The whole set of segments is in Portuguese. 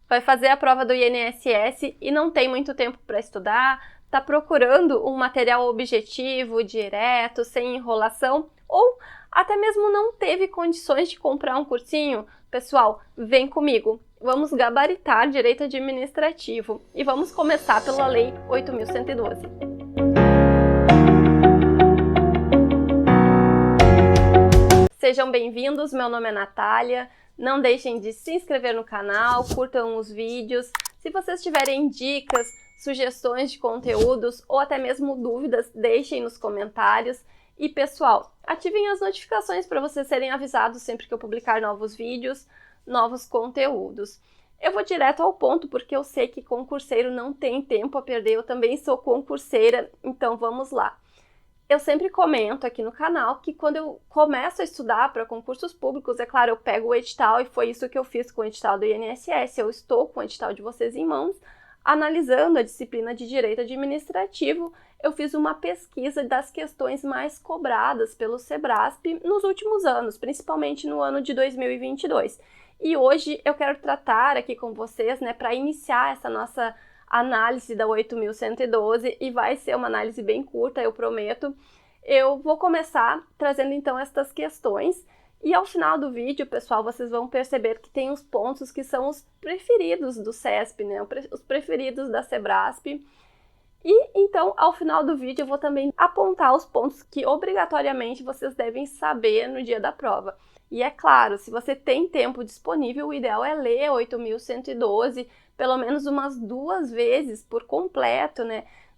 vai fazer a prova do INSS e não tem muito tempo para estudar, está procurando um material objetivo, direto, sem enrolação, ou até mesmo não teve condições de comprar um cursinho? Pessoal, vem comigo! Vamos gabaritar direito administrativo e vamos começar pela Lei 8.112. Sejam bem-vindos, meu nome é Natália. Não deixem de se inscrever no canal, curtam os vídeos. Se vocês tiverem dicas, sugestões de conteúdos ou até mesmo dúvidas, deixem nos comentários. E pessoal, ativem as notificações para vocês serem avisados sempre que eu publicar novos vídeos, novos conteúdos. Eu vou direto ao ponto porque eu sei que concurseiro não tem tempo a perder, eu também sou concurseira, então vamos lá. Eu sempre comento aqui no canal que quando eu começo a estudar para concursos públicos, é claro, eu pego o edital e foi isso que eu fiz com o edital do INSS, eu estou com o edital de vocês em mãos, analisando a disciplina de Direito Administrativo, eu fiz uma pesquisa das questões mais cobradas pelo SEBRASP nos últimos anos, principalmente no ano de 2022. E hoje eu quero tratar aqui com vocês, para iniciar essa nossa análise da 8.112, e vai ser uma análise bem curta, eu prometo. Eu vou começar trazendo então estas questões e ao final do vídeo, pessoal, vocês vão perceber que tem uns pontos que são os preferidos do CESP, os preferidos da SEBRASP. E então, ao final do vídeo, eu vou também apontar os pontos que obrigatoriamente vocês devem saber no dia da prova. E é claro, se você tem tempo disponível, o ideal é ler 8.112, pelo menos umas 2 vezes por completo,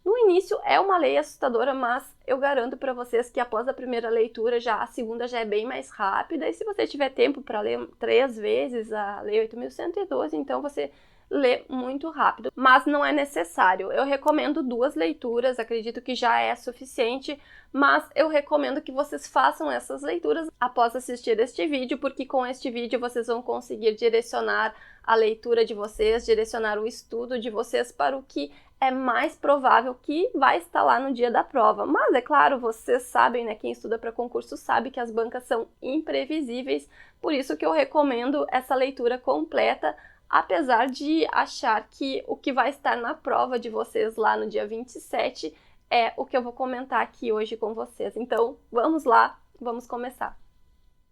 No início é uma lei assustadora, mas eu garanto para vocês que após a primeira leitura, a segunda já é bem mais rápida. E se você tiver tempo para ler 3 vezes a lei 8.112, então você lê muito rápido. Mas não é necessário. Eu recomendo 2 leituras, acredito que já é suficiente, mas eu recomendo que vocês façam essas leituras após assistir este vídeo, porque com este vídeo vocês vão conseguir direcionar a leitura de vocês, direcionar o estudo de vocês para o que é mais provável que vai estar lá no dia da prova. Mas, é claro, vocês sabem, quem estuda para concurso sabe que as bancas são imprevisíveis, por isso que eu recomendo essa leitura completa, apesar de achar que o que vai estar na prova de vocês lá no dia 27 é o que eu vou comentar aqui hoje com vocês. Então, vamos lá, vamos começar.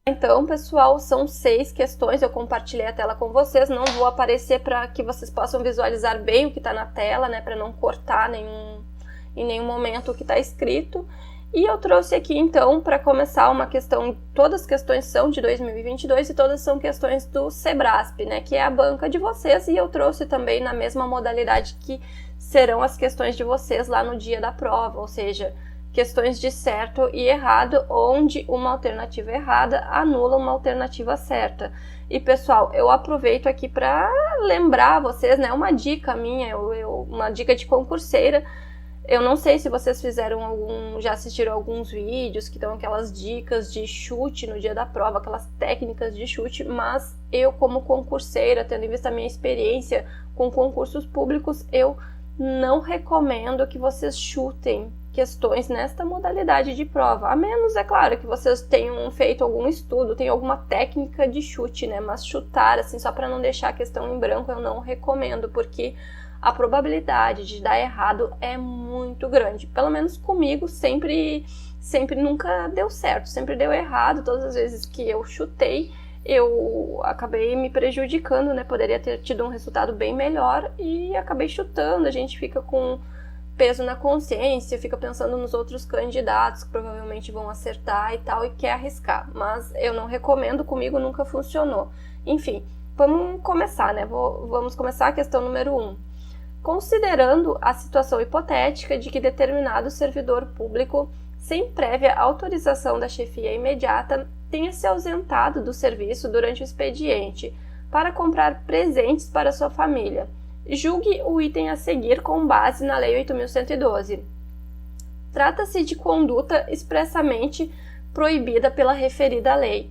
Então, pessoal, são 6 questões, eu compartilhei a tela com vocês, não vou aparecer para que vocês possam visualizar bem o que está na tela, para não cortar em nenhum momento o que está escrito. E eu trouxe aqui, então, para começar uma questão, todas as questões são de 2022 e todas são questões do SEBRASP, que é a banca de vocês, e eu trouxe também na mesma modalidade que serão as questões de vocês lá no dia da prova, ou seja, questões de certo e errado, onde uma alternativa errada anula uma alternativa certa. E, pessoal, eu aproveito aqui para lembrar vocês, uma dica minha, uma dica de concurseira. Eu não sei se vocês já assistiram alguns vídeos que dão aquelas dicas de chute no dia da prova, aquelas técnicas de chute, mas eu, como concurseira, tendo em vista a minha experiência com concursos públicos, eu não recomendo que vocês chutem questões nesta modalidade de prova, a menos, é claro, que vocês tenham feito algum estudo, tenham alguma técnica de chute, mas chutar, assim, só para não deixar a questão em branco, eu não recomendo, porque a probabilidade de dar errado é muito grande. Pelo menos comigo sempre nunca deu certo, sempre deu errado. Todas as vezes que eu chutei, eu acabei me prejudicando, Poderia ter tido um resultado bem melhor e acabei chutando. A gente fica com peso na consciência, fica pensando nos outros candidatos que provavelmente vão acertar e tal, e quer arriscar. Mas eu não recomendo, comigo nunca funcionou. Enfim, vamos começar, Vamos começar a questão número 1. Considerando a situação hipotética de que determinado servidor público, sem prévia autorização da chefia imediata, tenha se ausentado do serviço durante o expediente para comprar presentes para sua família, julgue o item a seguir com base na Lei 8.112. Trata-se de conduta expressamente proibida pela referida lei.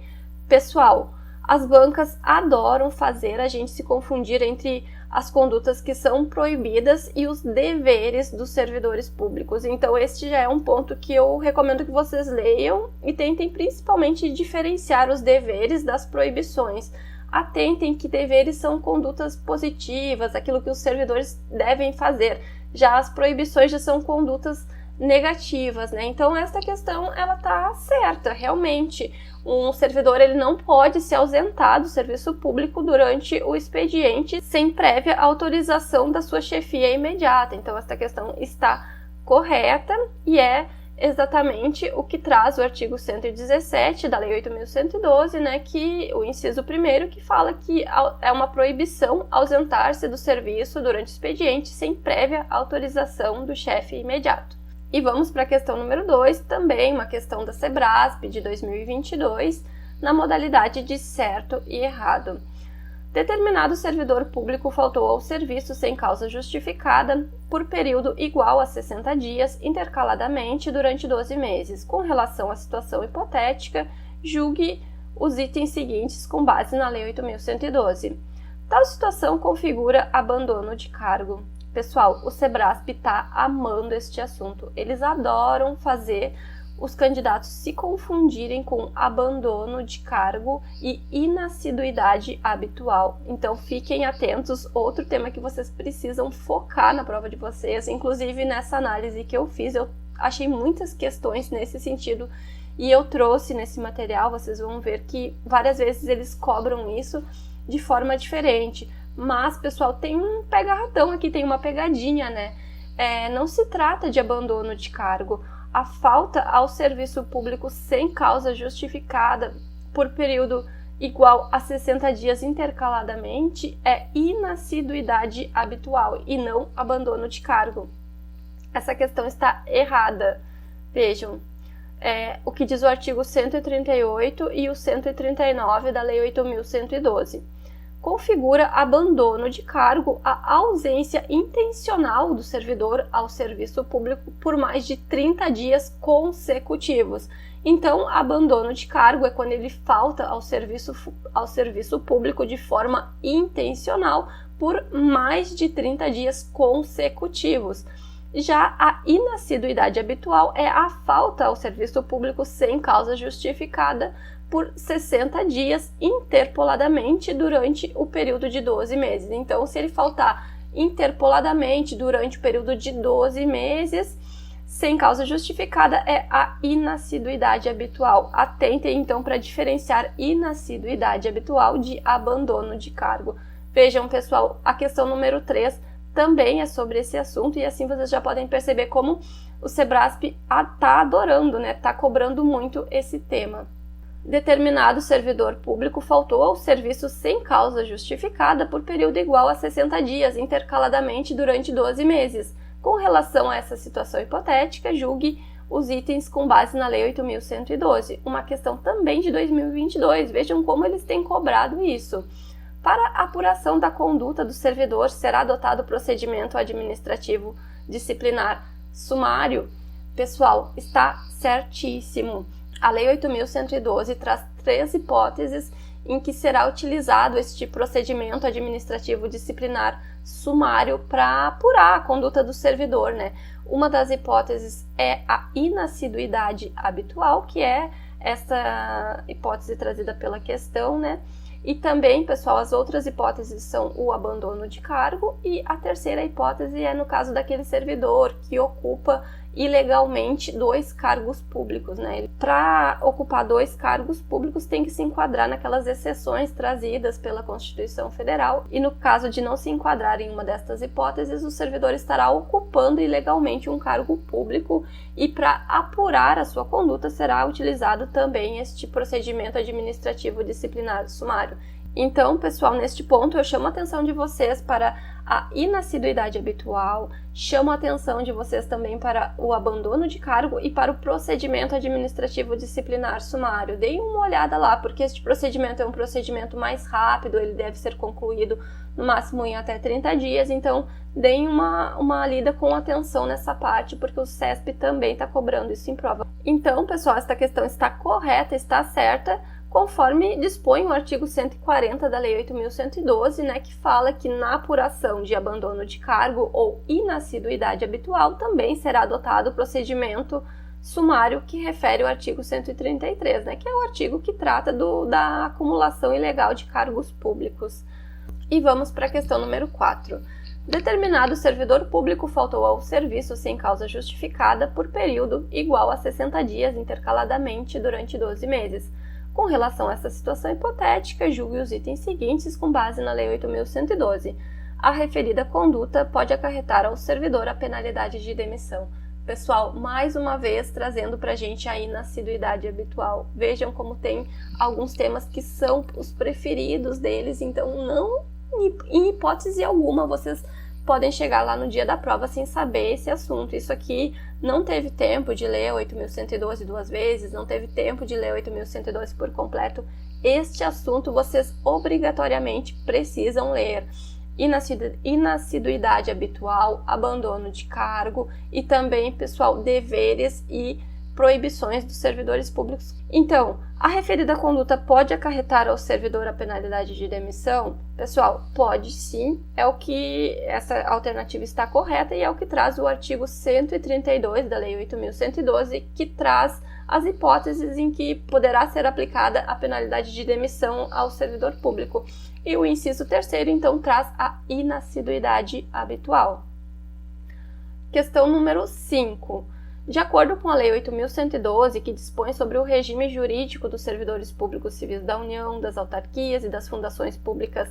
Pessoal, as bancas adoram fazer a gente se confundir entre as condutas que são proibidas e os deveres dos servidores públicos. Então, este já é um ponto que eu recomendo que vocês leiam e tentem principalmente diferenciar os deveres das proibições. atentem que deveres são condutas positivas, aquilo que os servidores devem fazer. Já as proibições já são condutas negativas, né? Então essa questão ela tá certa, realmente. Um servidor ele não pode se ausentar do serviço público durante o expediente sem prévia autorização da sua chefia imediata. Então essa questão está correta e é exatamente o que traz o artigo 117 da Lei 8.112, né, que o inciso 1º, que fala que é uma proibição ausentar-se do serviço durante o expediente sem prévia autorização do chefe imediato. E vamos para a questão número 2, também uma questão da SEBRASP de 2022, na modalidade de certo e errado. Determinado servidor público faltou ao serviço sem causa justificada por período igual a 60 dias intercaladamente durante 12 meses. Com relação à situação hipotética, julgue os itens seguintes com base na Lei 8.112. Tal situação configura abandono de cargo. Pessoal, o SEBRASP está amando este assunto. Eles adoram fazer os candidatos se confundirem com abandono de cargo e inassiduidade habitual. Então fiquem atentos, outro tema que vocês precisam focar na prova de vocês, inclusive nessa análise que eu fiz, eu achei muitas questões nesse sentido e eu trouxe nesse material, vocês vão ver que várias vezes eles cobram isso de forma diferente. Mas, pessoal, tem um pega-ratão aqui, tem uma pegadinha, né? Não se trata de abandono de cargo. A falta ao serviço público sem causa justificada por período igual a 60 dias intercaladamente é inassiduidade habitual e não abandono de cargo. Essa questão está errada. Vejam, o que diz o artigo 138 e o 139 da Lei 8.112. Configura abandono de cargo a ausência intencional do servidor ao serviço público por mais de 30 dias consecutivos. Então, abandono de cargo é quando ele falta ao serviço público de forma intencional por mais de 30 dias consecutivos. Já a inassiduidade habitual é a falta ao serviço público sem causa justificada por 60 dias interpoladamente durante o período de 12 meses. Então, se ele faltar interpoladamente durante o período de 12 meses, sem causa justificada, é a inassiduidade habitual. Atentem, então, para diferenciar inassiduidade habitual de abandono de cargo. Vejam, pessoal, a questão número 3 também é sobre esse assunto e assim vocês já podem perceber como o SEBRASP está adorando, né? Está cobrando muito esse tema. Determinado servidor público faltou ao serviço sem causa justificada por período igual a 60 dias, intercaladamente durante 12 meses. Com relação a essa situação hipotética, julgue os itens com base na Lei 8.112. Uma questão também de 2022. Vejam como eles têm cobrado isso. Para a apuração da conduta do servidor, será adotado o procedimento administrativo disciplinar sumário? Pessoal, está certíssimo. A Lei 8.112 traz 3 hipóteses em que será utilizado este procedimento administrativo disciplinar sumário para apurar a conduta do servidor, né? Uma das hipóteses é a inassiduidade habitual, que é essa hipótese trazida pela questão, né? E também, pessoal, as outras hipóteses são o abandono de cargo e a terceira hipótese é no caso daquele servidor que ocupa ilegalmente 2 cargos públicos, né? Para ocupar 2 cargos públicos tem que se enquadrar naquelas exceções trazidas pela Constituição Federal e no caso de não se enquadrar em uma destas hipóteses, o servidor estará ocupando ilegalmente um cargo público e para apurar a sua conduta será utilizado também este procedimento administrativo disciplinar sumário. Então, pessoal, neste ponto eu chamo a atenção de vocês para a inassiduidade habitual, chamo a atenção de vocês também para o abandono de cargo e para o procedimento administrativo disciplinar sumário. Deem uma olhada lá, porque este procedimento é um procedimento mais rápido, ele deve ser concluído no máximo em até 30 dias, então deem uma lida com atenção nessa parte, porque o CESP também está cobrando isso em prova. Então, pessoal, esta questão está correta, está certa, conforme dispõe o artigo 140 da Lei 8.112, né, que fala que na apuração de abandono de cargo ou inassiduidade habitual também será adotado o procedimento sumário que refere ao artigo 133, né, que é o artigo que trata da acumulação ilegal de cargos públicos. E vamos para a questão número 4. Determinado servidor público faltou ao serviço sem causa justificada por período igual a 60 dias intercaladamente durante 12 meses. Com relação a essa situação hipotética, julgue os itens seguintes com base na Lei 8.112. A referida conduta pode acarretar ao servidor a penalidade de demissão. Pessoal, mais uma vez trazendo para a gente a inassiduidade habitual. Vejam como tem alguns temas que são os preferidos deles, então não, em hipótese alguma, vocês podem chegar lá no dia da prova sem saber esse assunto. Isso aqui não teve tempo de ler 8.112 duas vezes, não teve tempo de ler 8.112 por completo. Este assunto vocês obrigatoriamente precisam ler. Inassiduidade habitual, abandono de cargo e também, pessoal, deveres e proibições dos servidores públicos. Então, a referida conduta pode acarretar ao servidor a penalidade de demissão? Pessoal, pode sim, é o que essa alternativa está correta e é o que traz o artigo 132 da Lei 8.112, que traz as hipóteses em que poderá ser aplicada a penalidade de demissão ao servidor público. E o inciso 3º, então, traz a inassiduidade habitual. Questão número 5. De acordo com a Lei 8.112, que dispõe sobre o regime jurídico dos servidores públicos civis da União, das autarquias e das fundações públicas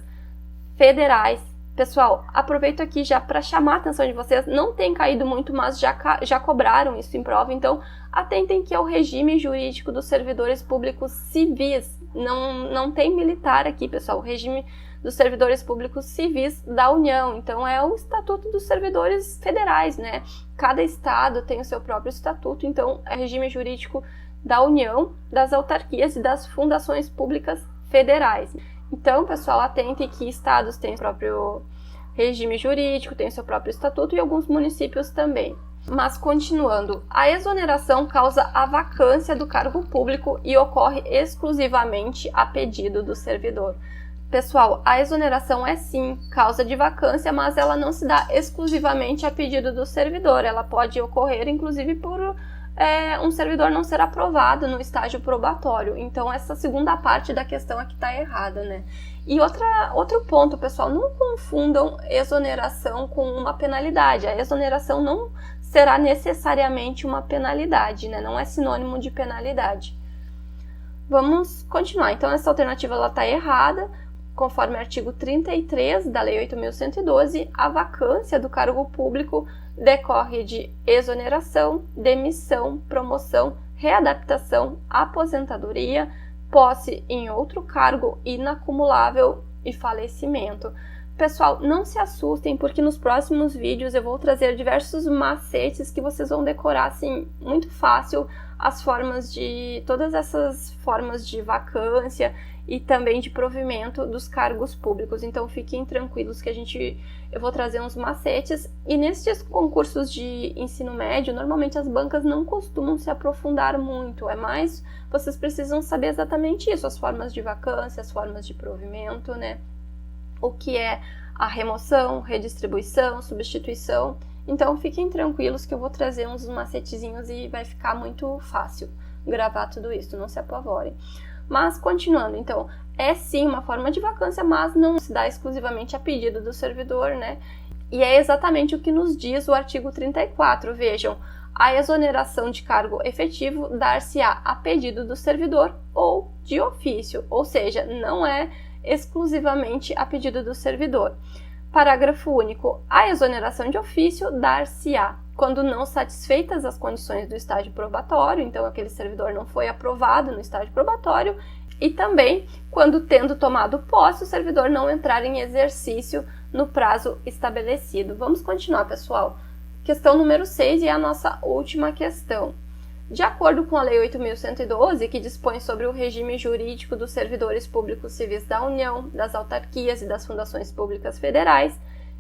federais. Pessoal, aproveito aqui já para chamar a atenção de vocês, não tem caído muito, mas já cobraram isso em prova, então atentem que é o regime jurídico dos servidores públicos civis, não tem militar aqui, pessoal, o regime dos servidores públicos civis da União, então é o Estatuto dos Servidores Federais, né? Cada estado tem o seu próprio estatuto, então é regime jurídico da União, das autarquias e das fundações públicas federais. Então, pessoal, atentem que estados têm o próprio regime jurídico, têm o seu próprio estatuto e alguns municípios também. Mas, continuando, a exoneração causa a vacância do cargo público e ocorre exclusivamente a pedido do servidor. Pessoal, a exoneração é sim causa de vacância, mas ela não se dá exclusivamente a pedido do servidor. Ela pode ocorrer, inclusive, por um servidor não ser aprovado no estágio probatório. Então, essa segunda parte da questão aqui está errada, né? E outro ponto, pessoal, não confundam exoneração com uma penalidade. A exoneração não será necessariamente uma penalidade, né? Não é sinônimo de penalidade. Vamos continuar. Então, essa alternativa está errada. Conforme o artigo 33 da Lei 8.112, a vacância do cargo público decorre de exoneração, demissão, promoção, readaptação, aposentadoria, posse em outro cargo inacumulável e falecimento. Pessoal, não se assustem, porque nos próximos vídeos eu vou trazer diversos macetes que vocês vão decorar assim muito fácil todas essas formas de vacância e também de provimento dos cargos públicos. Então fiquem tranquilos que eu vou trazer uns macetes. E nesses concursos de ensino médio, normalmente as bancas não costumam se aprofundar muito, mas vocês precisam saber exatamente isso, as formas de vacância, as formas de provimento, né? O que é a remoção, redistribuição, substituição. Então fiquem tranquilos que eu vou trazer uns macetezinhos e vai ficar muito fácil gravar tudo isso, não se apavorem. Mas continuando, então, é sim uma forma de vacância, mas não se dá exclusivamente a pedido do servidor, né? E é exatamente o que nos diz o artigo 34, vejam, a exoneração de cargo efetivo dar-se-á a pedido do servidor ou de ofício, ou seja, não é exclusivamente a pedido do servidor. Parágrafo único. A exoneração de ofício dar-se-á quando não satisfeitas as condições do estágio probatório, então aquele servidor não foi aprovado no estágio probatório, e também quando, tendo tomado posse, o servidor não entrar em exercício no prazo estabelecido. Vamos continuar, pessoal. Questão número 6 e a nossa última questão. De acordo com a Lei 8.112, que dispõe sobre o regime jurídico dos servidores públicos civis da União, das autarquias e das fundações públicas federais,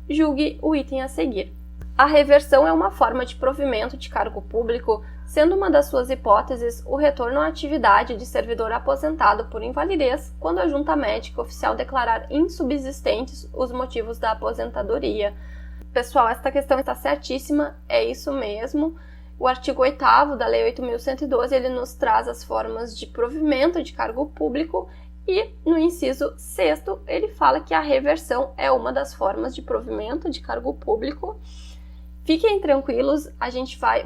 julgue o item a seguir. A reversão é uma forma de provimento de cargo público, sendo uma das suas hipóteses o retorno à atividade de servidor aposentado por invalidez quando a junta médica oficial declarar insubsistentes os motivos da aposentadoria. Pessoal, esta questão está certíssima, é isso mesmo. O artigo 8º da Lei 8.112, ele nos traz as formas de provimento de cargo público e no inciso 6º ele fala que a reversão é uma das formas de provimento de cargo público. Fiquem tranquilos,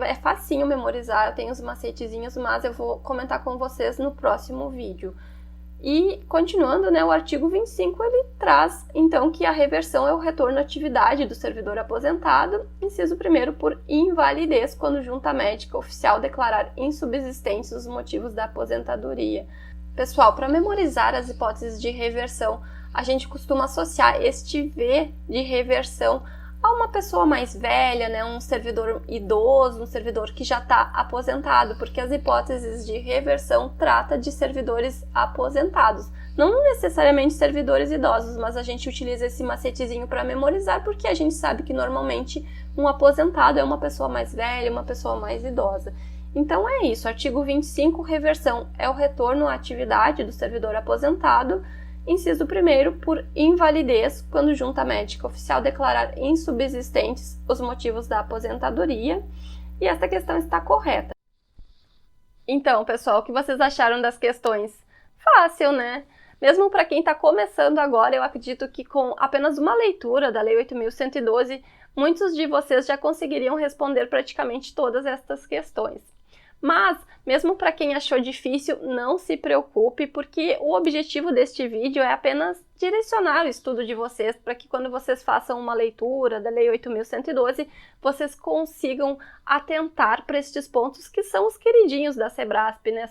é facinho memorizar, eu tenho os macetezinhos, mas eu vou comentar com vocês no próximo vídeo. E continuando, né, o artigo 25 ele traz então que a reversão é o retorno à atividade do servidor aposentado, inciso 1º, por invalidez, quando junta médica oficial declarar insubsistentes os motivos da aposentadoria. Pessoal, para memorizar as hipóteses de reversão, a gente costuma associar este V de reversão a uma pessoa mais velha, né, um servidor idoso, um servidor que já está aposentado, porque as hipóteses de reversão tratam de servidores aposentados, não necessariamente servidores idosos, mas a gente utiliza esse macetezinho para memorizar, porque a gente sabe que normalmente um aposentado é uma pessoa mais velha, uma pessoa mais idosa. Então é isso, artigo 25, reversão é o retorno à atividade do servidor aposentado, inciso 1º, por invalidez, quando junta médica oficial declarar insubsistentes os motivos da aposentadoria, e esta questão está correta. Então, pessoal, o que vocês acharam das questões? Fácil, né? Mesmo para quem está começando agora, eu acredito que com apenas uma leitura da Lei 8.112, muitos de vocês já conseguiriam responder praticamente todas estas questões. Mas, mesmo para quem achou difícil, não se preocupe, porque o objetivo deste vídeo é apenas direcionar o estudo de vocês para que quando vocês façam uma leitura da Lei 8.112, vocês consigam atentar para estes pontos que são os queridinhos da Sebrasp, né?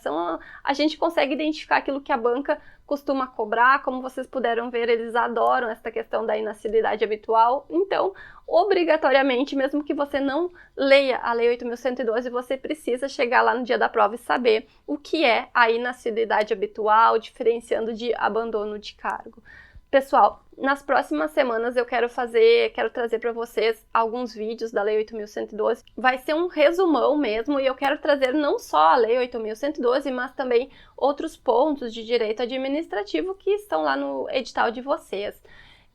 A gente consegue identificar aquilo que a banca costuma cobrar, como vocês puderam ver, eles adoram esta questão da inassiduidade habitual, então, obrigatoriamente, mesmo que você não leia a Lei 8.112, você precisa chegar lá no dia da prova e saber o que é a inassiduidade habitual, diferenciando de abandono de cargo. Pessoal, nas próximas semanas eu quero trazer para vocês alguns vídeos da Lei 8.112. Vai ser um resumão mesmo e eu quero trazer não só a Lei 8.112, mas também outros pontos de direito administrativo que estão lá no edital de vocês.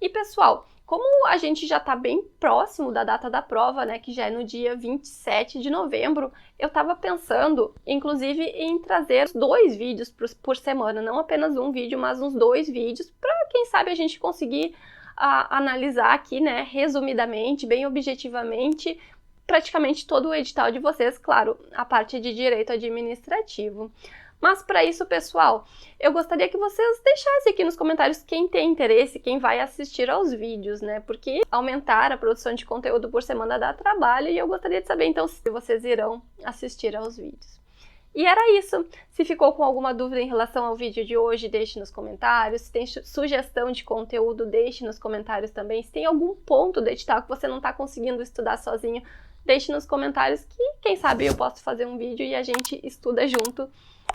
E pessoal, como a gente já está bem próximo da data da prova, né, que já é no dia 27 de novembro, eu estava pensando, inclusive, em trazer 2 vídeos por semana, não apenas um vídeo, mas uns 2 vídeos, para quem sabe a gente conseguir analisar aqui, né, resumidamente, bem objetivamente, praticamente todo o edital de vocês, claro, a parte de direito administrativo. Mas para isso, pessoal, eu gostaria que vocês deixassem aqui nos comentários quem tem interesse, quem vai assistir aos vídeos, né? Porque aumentar a produção de conteúdo por semana dá trabalho e eu gostaria de saber, então, se vocês irão assistir aos vídeos. E era isso. Se ficou com alguma dúvida em relação ao vídeo de hoje, deixe nos comentários. Se tem sugestão de conteúdo, deixe nos comentários também. Se tem algum ponto do edital que você não está conseguindo estudar sozinho, deixe nos comentários que, quem sabe, eu posso fazer um vídeo e a gente estuda junto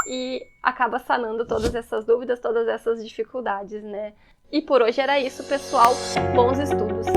e acaba sanando todas essas dúvidas, todas essas dificuldades, né? E por hoje era isso, pessoal. Bons estudos!